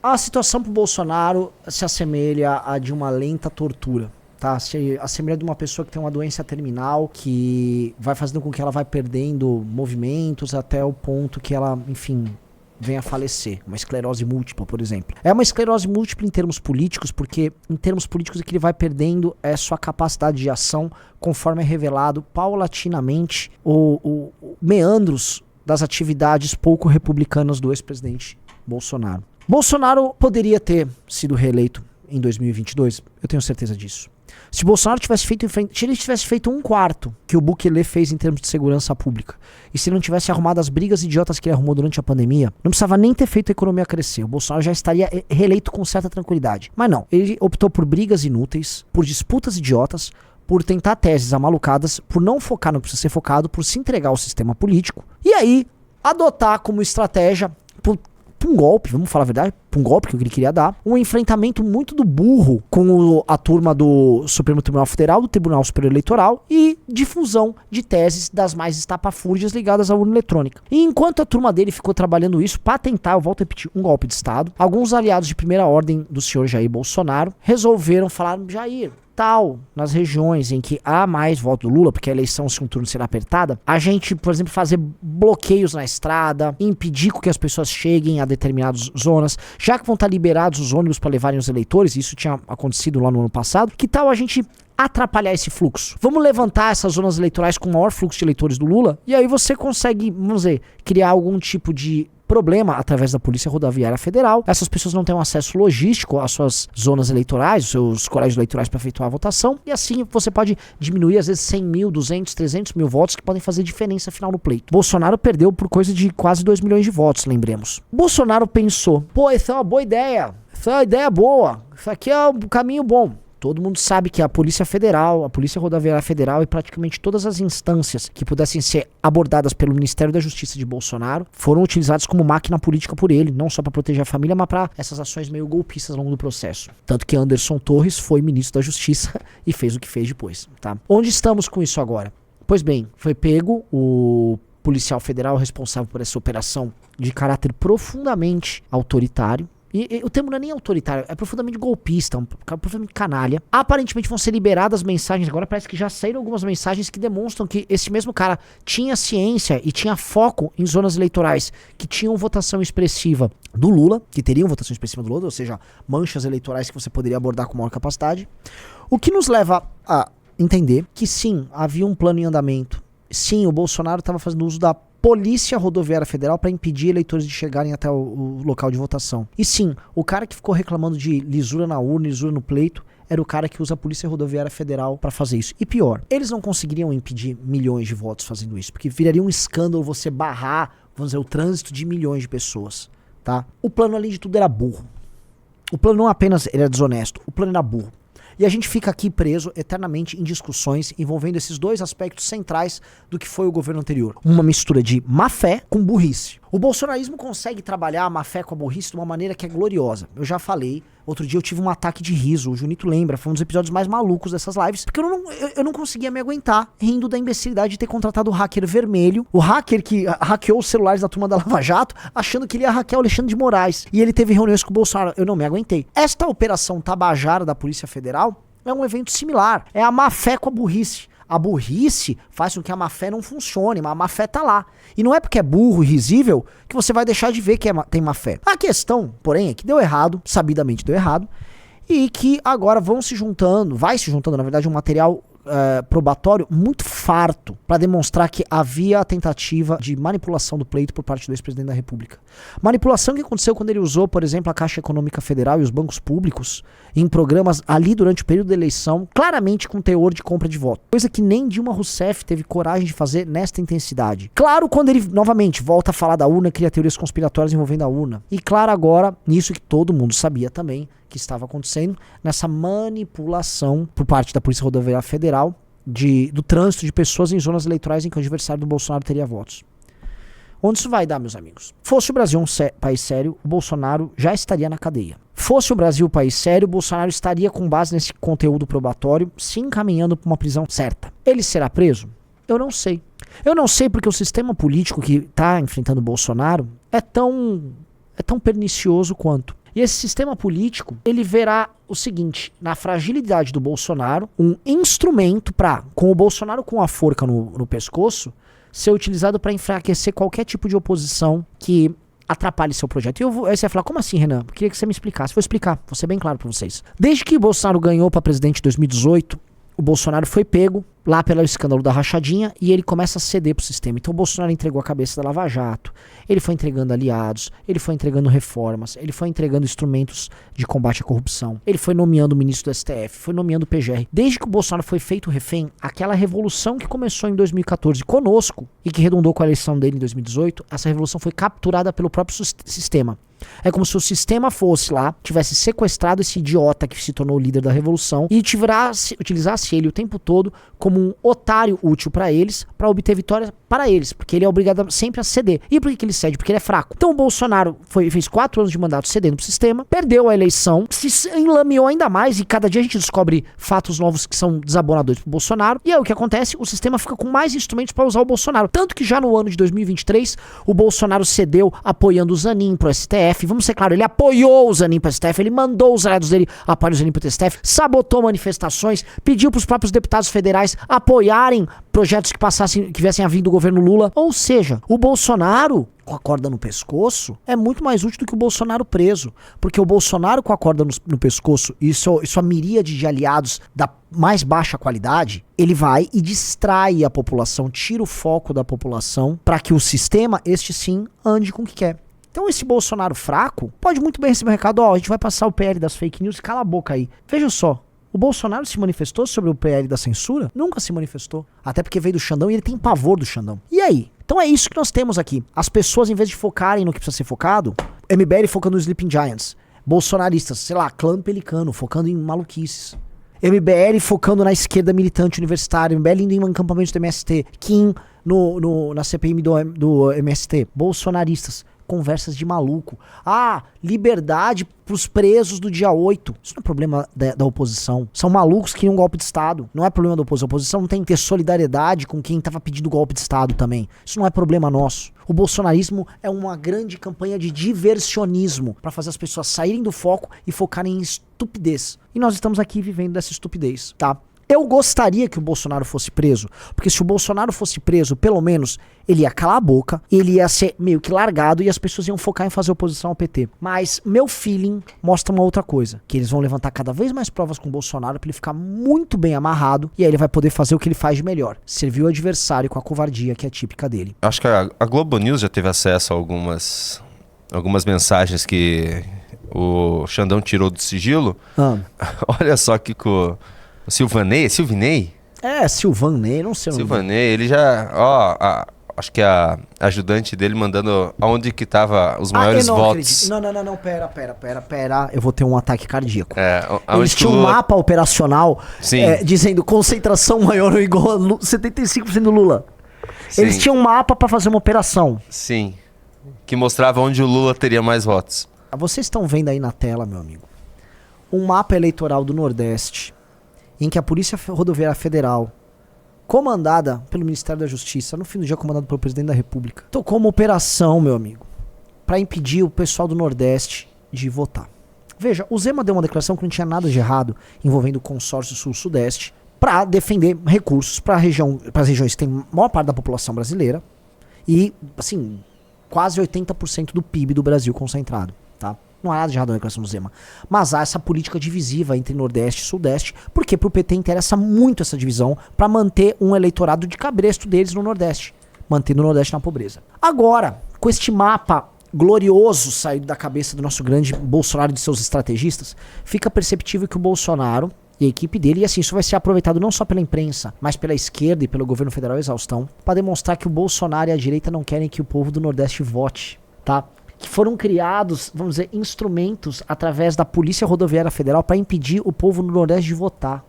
A situação pro Bolsonaro se assemelha a de uma lenta tortura. Tá? Se assemelha de uma pessoa que tem uma doença terminal, que vai fazendo com que ela vai perdendo movimentos até o ponto que ela, enfim, venha a falecer. Uma esclerose múltipla, por exemplo. É uma esclerose múltipla em termos políticos, porque em termos políticos é que ele vai perdendo sua capacidade de ação conforme é revelado paulatinamente o meandros das atividades pouco republicanas do ex-presidente Bolsonaro. Bolsonaro poderia ter sido reeleito em 2022, eu tenho certeza disso. Se Bolsonaro tivesse feito se ele tivesse feito 1/4 que o Bukele fez em termos de segurança pública, e se ele não tivesse arrumado as brigas idiotas que ele arrumou durante a pandemia, não precisava nem ter feito a economia crescer. O Bolsonaro já estaria reeleito com certa tranquilidade. Mas não, ele optou por brigas inúteis, por disputas idiotas, por tentar teses amalucadas, por não focar no que precisa ser focado, por se entregar ao sistema político, e aí adotar como estratégia, um golpe, vamos falar a verdade, um golpe que ele queria dar, um enfrentamento muito do burro com a turma do Supremo Tribunal Federal, do Tribunal Superior Eleitoral e difusão de teses das mais estapafúrdias ligadas à urna eletrônica. E enquanto a turma dele ficou trabalhando isso para tentar, eu volto a repetir, um golpe de Estado, alguns aliados de primeira ordem do senhor Jair Bolsonaro resolveram falar: Jair, tal, nas regiões em que há mais voto do Lula, porque a eleição, se um turno será apertada, a gente, por exemplo, fazer bloqueios na estrada, impedir que as pessoas cheguem a determinadas zonas, já que vão estar liberados os ônibus para levarem os eleitores, isso tinha acontecido lá no ano passado, que tal a gente atrapalhar esse fluxo? Vamos levantar essas zonas eleitorais com o maior fluxo de eleitores do Lula, e aí você consegue, vamos dizer, criar algum tipo de problema através da Polícia Rodoviária Federal. Essas pessoas não têm um acesso logístico às suas zonas eleitorais, os seus colégios eleitorais para efetuar a votação, e assim você pode diminuir às vezes 100 mil, 200, 300 mil votos que podem fazer diferença final no pleito. Bolsonaro perdeu por coisa de quase 2 milhões de votos, lembremos. Bolsonaro pensou: pô, essa é uma boa ideia, essa é uma ideia boa, isso aqui é um caminho bom. Todo mundo sabe que a Polícia Federal, a Polícia Rodoviária Federal e praticamente todas as instâncias que pudessem ser abordadas pelo Ministério da Justiça de Bolsonaro foram utilizadas como máquina política por ele, não só para proteger a família, mas para essas ações meio golpistas ao longo do processo. Tanto que Anderson Torres foi ministro da Justiça e fez o que fez depois, tá? Onde estamos com isso agora? Pois bem, foi pego o policial federal responsável por essa operação de caráter profundamente autoritário. E o termo não é nem autoritário, é profundamente golpista, profundamente canalha. Aparentemente vão ser liberadas mensagens, agora parece que já saíram algumas mensagens que demonstram que esse mesmo cara tinha ciência e tinha foco em zonas eleitorais que tinham votação expressiva do Lula, que teriam votação expressiva do Lula, ou seja, manchas eleitorais que você poderia abordar com maior capacidade. O que nos leva a entender que sim, havia um plano em andamento. Sim, o Bolsonaro estava fazendo uso da Polícia Rodoviária Federal para impedir eleitores de chegarem até o local de votação. E sim, o cara que ficou reclamando de lisura na urna, lisura no pleito, era o cara que usa a Polícia Rodoviária Federal para fazer isso. E pior, eles não conseguiriam impedir milhões de votos fazendo isso, porque viraria um escândalo você barrar, vamos dizer, o trânsito de milhões de pessoas, tá? O plano, além de tudo, era burro. O plano não apenas era desonesto, o plano era burro. E a gente fica aqui preso eternamente em discussões envolvendo esses dois aspectos centrais do que foi o governo anterior. Uma mistura de má fé com burrice. O bolsonarismo consegue trabalhar a má fé com a burrice de uma maneira que é gloriosa. Eu já falei, outro dia eu tive um ataque de riso, o Junito lembra, foi um dos episódios mais malucos dessas lives, porque eu não conseguia me aguentar rindo da imbecilidade de ter contratado o hacker vermelho, o hacker que hackeou os celulares da turma da Lava Jato, achando que ele ia hackear o Alexandre de Moraes, e ele teve reuniões com o Bolsonaro. Eu não me aguentei. Esta operação Tabajara da Polícia Federal é um evento similar, é a má fé com a burrice. A burrice faz com que a má fé não funcione, mas a má fé tá lá. E não é porque é burro e risível que você vai deixar de ver que tem má fé. A questão, porém, é que deu errado, sabidamente deu errado, e que agora vai se juntando, na verdade, um material probatório muito farto para demonstrar que havia a tentativa de manipulação do pleito por parte do ex-presidente da República. Manipulação que aconteceu quando ele usou, por exemplo, a Caixa Econômica Federal e os bancos públicos em programas ali durante o período da eleição, claramente com teor de compra de voto. Coisa que nem Dilma Rousseff teve coragem de fazer nesta intensidade. Claro, quando ele, novamente, volta a falar da urna, cria teorias conspiratórias envolvendo a urna. E claro agora, nisso que todo mundo sabia também, que estava acontecendo, nessa manipulação por parte da Polícia Rodoviária Federal do trânsito de pessoas em zonas eleitorais em que o adversário do Bolsonaro teria votos. Onde isso vai dar, meus amigos? Fosse o Brasil um país sério, o Bolsonaro já estaria na cadeia. Fosse o Brasil um país sério, o Bolsonaro estaria, com base nesse conteúdo probatório, se encaminhando para uma prisão certa. Ele será preso? Eu não sei. Eu não sei porque o sistema político que está enfrentando o Bolsonaro é tão pernicioso quanto. E esse sistema político, ele verá o seguinte, na fragilidade do Bolsonaro, um instrumento para, com o Bolsonaro com a forca no pescoço, ser utilizado para enfraquecer qualquer tipo de oposição que atrapalhe seu projeto. Aí você vai falar, como assim, Renan? Eu queria que você me explicasse. Vou explicar, vou ser bem claro para vocês. Desde que o Bolsonaro ganhou para presidente em 2018, o Bolsonaro foi pego lá pelo escândalo da rachadinha e ele começa a ceder pro sistema. Então o Bolsonaro entregou a cabeça da Lava Jato, ele foi entregando aliados, ele foi entregando reformas, ele foi entregando instrumentos de combate à corrupção, ele foi nomeando o ministro do STF, foi nomeando o PGR. Desde que o Bolsonaro foi feito refém, aquela revolução que começou em 2014 conosco e que redundou com a eleição dele em 2018, essa revolução foi capturada pelo próprio sistema. É como se o sistema fosse lá, tivesse sequestrado esse idiota que se tornou o líder da revolução e utilizasse ele o tempo todo como um otário útil pra eles, pra obter vitórias para eles, porque ele é obrigado sempre a ceder. E por que ele cede? Porque ele é fraco. Então o Bolsonaro fez 4 anos de mandato cedendo pro sistema, perdeu a eleição, se enlameou ainda mais e cada dia a gente descobre fatos novos que são desabonadores pro Bolsonaro. E aí o que acontece? O sistema fica com mais instrumentos pra usar o Bolsonaro. Tanto que já no ano de 2023, o Bolsonaro cedeu apoiando o Zanin pro STF. Vamos ser claros, ele apoiou o Zanin pro STF, ele mandou os aliados dele apoiar o Zanin pro STF, sabotou manifestações, pediu pros próprios deputados federais apoiarem projetos que viessem a vir do governo Lula. Ou seja, o Bolsonaro com a corda no pescoço é muito mais útil do que o Bolsonaro preso. Porque o Bolsonaro com a corda no pescoço e sua miríade de aliados da mais baixa qualidade, ele vai e distrai a população, tira o foco da população para que o sistema, este sim, ande com o que quer. Então esse Bolsonaro fraco pode muito bem receber um recado, a gente vai passar o PL das fake news e cala a boca aí. Veja só, o Bolsonaro se manifestou sobre o PL da censura? Nunca se manifestou. Até porque veio do Xandão e ele tem pavor do Xandão. E aí? Então é isso que nós temos aqui. As pessoas, em vez de focarem no que precisa ser focado, MBL focando nos Sleeping Giants. Bolsonaristas, sei lá, clã pelicano, focando em maluquices. MBL focando na esquerda militante universitária. MBL indo em acampamentos do MST. Kim na CPI do MST. Bolsonaristas. Conversas de maluco. Liberdade pros presos do dia 8. Isso não é problema da oposição. São malucos que queriam um golpe de Estado. Não é problema da oposição. A oposição não tem que ter solidariedade com quem tava pedindo golpe de Estado também. Isso não é problema nosso. O bolsonarismo é uma grande campanha de diversionismo para fazer as pessoas saírem do foco e focarem em estupidez. E nós estamos aqui vivendo dessa estupidez, tá? Eu gostaria que o Bolsonaro fosse preso, porque se o Bolsonaro fosse preso, pelo menos ele ia calar a boca, ele ia ser meio que largado e as pessoas iam focar em fazer oposição ao PT. Mas meu feeling mostra uma outra coisa, que eles vão levantar cada vez mais provas com o Bolsonaro pra ele ficar muito bem amarrado e aí ele vai poder fazer o que ele faz de melhor, servir o adversário com a covardia que é típica dele. Acho que a Globo News já teve acesso a algumas mensagens que o Xandão tirou do sigilo. Olha só que Silvanei? Silvanei, não sei o nome. Silvanei, ele já... acho que a ajudante dele mandando aonde que tava os maiores votos. Não, pera. Eu vou ter um ataque cardíaco. Eles tinham um mapa operacional dizendo concentração maior ou igual a 75% do Lula. Sim. Eles tinham um mapa pra fazer uma operação. Sim, que mostrava onde o Lula teria mais votos. Vocês estão vendo aí na tela, meu amigo, um mapa eleitoral do Nordeste em que a Polícia Rodoviária Federal, comandada pelo Ministério da Justiça, no fim do dia comandado pelo Presidente da República, tocou uma operação, meu amigo, para impedir o pessoal do Nordeste de votar. Veja, o Zema deu uma declaração que não tinha nada de errado envolvendo o consórcio Sul-Sudeste para defender recursos para as regiões que tem a maior parte da população brasileira e, assim, quase 80% do PIB do Brasil concentrado, tá? Não há nada de errado na declaração do Zema. Mas há essa política divisiva entre Nordeste e Sudeste, porque pro PT interessa muito essa divisão para manter um eleitorado de cabresto deles no Nordeste. Mantendo o Nordeste na pobreza. Agora, com este mapa glorioso saído da cabeça do nosso grande Bolsonaro e de seus estrategistas, fica perceptível que o Bolsonaro e a equipe dele, e assim, isso vai ser aproveitado não só pela imprensa, mas pela esquerda e pelo governo federal exaustão, para demonstrar que o Bolsonaro e a direita não querem que o povo do Nordeste vote, tá? Que foram criados, vamos dizer, instrumentos através da Polícia Rodoviária Federal para impedir o povo no Nordeste de votar.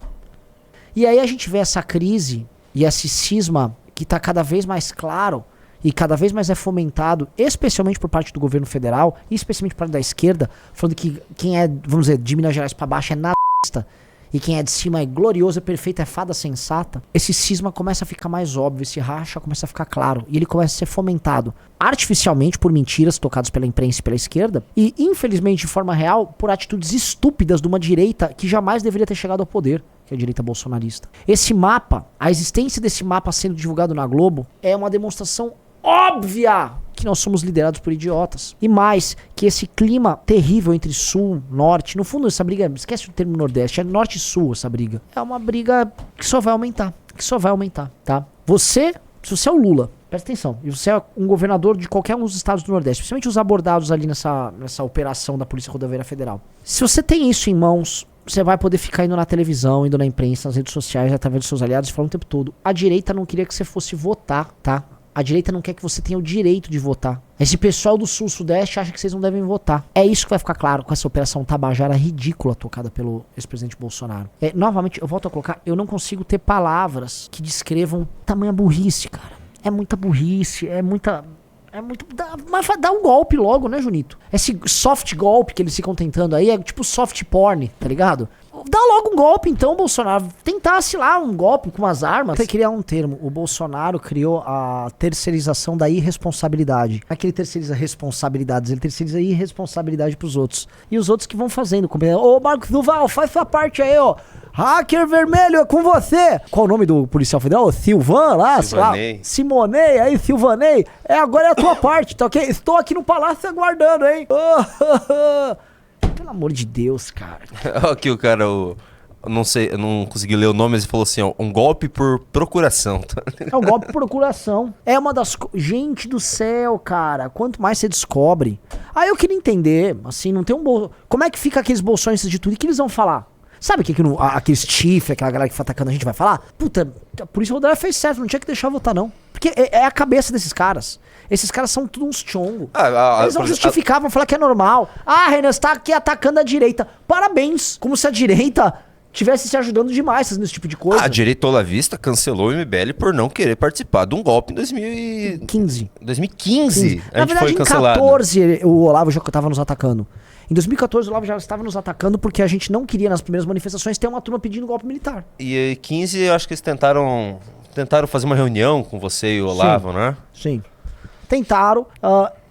E aí a gente vê essa crise e esse cisma que está cada vez mais claro e cada vez mais é fomentado, especialmente por parte do governo federal e especialmente por parte da esquerda, falando que quem é, vamos dizer, de Minas Gerais para baixo é nazista e quem é de cima é glorioso, é perfeito, é fada sensata, esse cisma começa a ficar mais óbvio, esse racha começa a ficar claro, e ele começa a ser fomentado artificialmente por mentiras tocadas pela imprensa e pela esquerda, e infelizmente de forma real por atitudes estúpidas de uma direita que jamais deveria ter chegado ao poder, que é a direita bolsonarista. Esse mapa, a existência desse mapa sendo divulgado na Globo, é uma demonstração óbvia que nós somos liderados por idiotas. E mais, que esse clima terrível entre sul, norte, no fundo essa briga, esquece o termo nordeste, é norte e sul essa briga. É uma briga que só vai aumentar, tá? Se você é o Lula, presta atenção, e você é um governador de qualquer um dos estados do Nordeste, principalmente os abordados ali nessa operação da Polícia Rodoviária Federal. Se você tem isso em mãos, você vai poder ficar indo na televisão, indo na imprensa, nas redes sociais, através dos seus aliados, falando o tempo todo. A direita não queria que você fosse votar, tá? A direita não quer que você tenha o direito de votar. Esse pessoal do sul-sudeste acha que vocês não devem votar. É isso que vai ficar claro com essa operação Tabajara ridícula tocada pelo ex-presidente Bolsonaro. Novamente, eu volto a colocar, eu não consigo ter palavras que descrevam tamanha burrice, cara. É muita burrice, mas dá um golpe logo, né, Junito? Esse soft golpe que eles ficam tentando aí é tipo soft porn, tá ligado? Dá logo um golpe então, Bolsonaro. Tentasse lá um golpe com umas armas. Tem que criar um termo. O Bolsonaro criou a terceirização da irresponsabilidade. Não é que ele terceiriza responsabilidades, ele terceiriza irresponsabilidade pros outros. E os outros que vão fazendo. Ô, Marcos Duval, faz sua parte aí, ó. Hacker vermelho, é com você. Qual o nome do policial federal? Silvan lá? Silvanei. Simonei, aí, Silvanei. Agora é a tua parte, tá ok? Estou aqui no palácio aguardando, hein? Pelo amor de Deus, cara. Aqui o cara, não sei, eu não consegui ler o nome, mas ele falou assim, ó, um golpe por procuração. É um golpe por procuração. É uma das... Gente do céu, cara. Quanto mais você descobre... Aí eu queria entender, assim, não tem um... Como é que fica aqueles bolsões de tudo? E que eles vão falar? Sabe que aqueles chifres, aquela galera que foi atacando a gente vai falar? Puta, a Polícia Rodoviária fez certo, não tinha que deixar votar não. Porque é a cabeça desses caras. Esses caras são tudo uns chongos. Eles não justificavam, falar que é normal. Renan, você tá aqui atacando a direita. Parabéns, como se a direita tivesse se ajudando demais fazendo esse tipo de coisa. A direita olavista cancelou o MBL por não querer participar de um golpe em 2015. 2015? Na verdade, em 2014 o Olavo já estava nos atacando. Em 2014 o Olavo já estava nos atacando porque a gente não queria nas primeiras manifestações ter uma turma pedindo golpe militar. E em 15 eu acho que eles tentaram fazer uma reunião com você e o Olavo, né? Sim. Tentaram.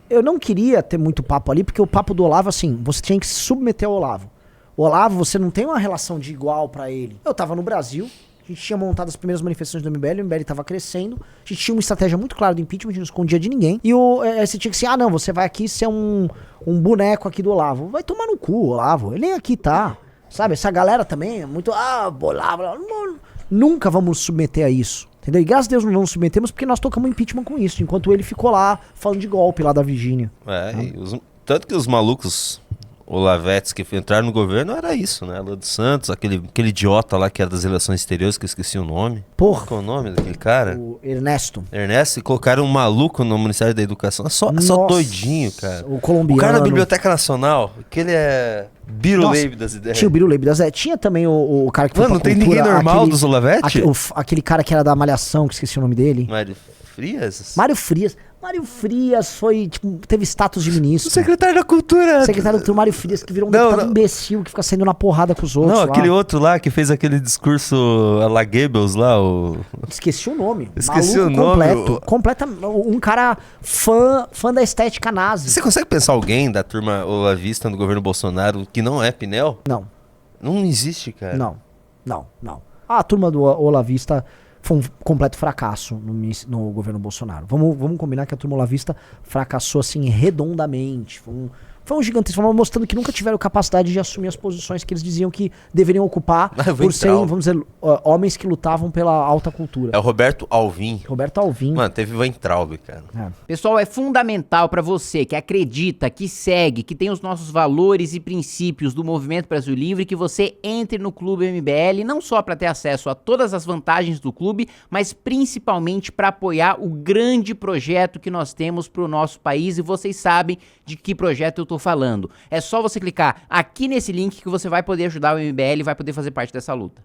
Eu não queria ter muito papo ali, porque o papo do Olavo, assim, você tinha que se submeter ao Olavo. O Olavo, você não tem uma relação de igual pra ele. Eu tava no Brasil, a gente tinha montado as primeiras manifestações do MBL, o MBL tava crescendo, a gente tinha uma estratégia muito clara do impeachment, a gente não escondia de ninguém. E você tinha que ser, não, você vai aqui ser um boneco aqui do Olavo. Vai tomar no cu, Olavo. Ele nem aqui tá. Sabe, essa galera também é muito, Olavo. Nunca vamos submeter a isso. Entendeu? E graças a Deus não nos submetemos porque nós tocamos impeachment com isso, enquanto ele ficou lá falando de golpe lá da Virgínia. Tanto que os malucos olavetes que entraram no governo era isso, né? Lula dos Santos, aquele idiota lá que era das relações exteriores, que eu esqueci o nome. Porra. Qual é o nome daquele cara? O Ernesto. E colocaram um maluco no Ministério da Educação. Só doidinho, cara. O colombiano. O cara da Biblioteca Nacional, que ele é Biruleibe das ideias. Tinha o Biruleibe das ideias. Tinha também o cara que foi não tem ninguém normal dos Olavetes? Aquele cara que era da Malhação, que esqueci o nome dele. Mário Frias? Mário Frias foi, teve status de ministro. O secretário da Cultura. Secretário do Mário Frias, que virou um deputado imbecil, que fica saindo na porrada com os outros. Não, aquele outro lá que fez aquele discurso a la Goebbels lá. Esqueci o nome. Esqueci o nome. Um cara fã da estética nazi. Você consegue pensar alguém da turma olavista no governo Bolsonaro que não é Pinel? Não. Não existe, cara. Não. A turma do olavista foi um completo fracasso no governo Bolsonaro. Vamos combinar que a turma olavista fracassou assim redondamente. Foi um gigantesco, mostrando que nunca tiveram capacidade de assumir as posições que eles diziam que deveriam ocupar por serem, vamos dizer, homens que lutavam pela alta cultura. É o Roberto Alvim. Mano, teve Weintraub, cara. Pessoal, é fundamental pra você que acredita, que segue, que tem os nossos valores e princípios do Movimento Brasil Livre, que você entre no Clube MBL, não só pra ter acesso a todas as vantagens do clube, mas principalmente pra apoiar o grande projeto que nós temos pro nosso país, e vocês sabem de que projeto eu tô falando. É só você clicar aqui nesse link que você vai poder ajudar o MBL e vai poder fazer parte dessa luta.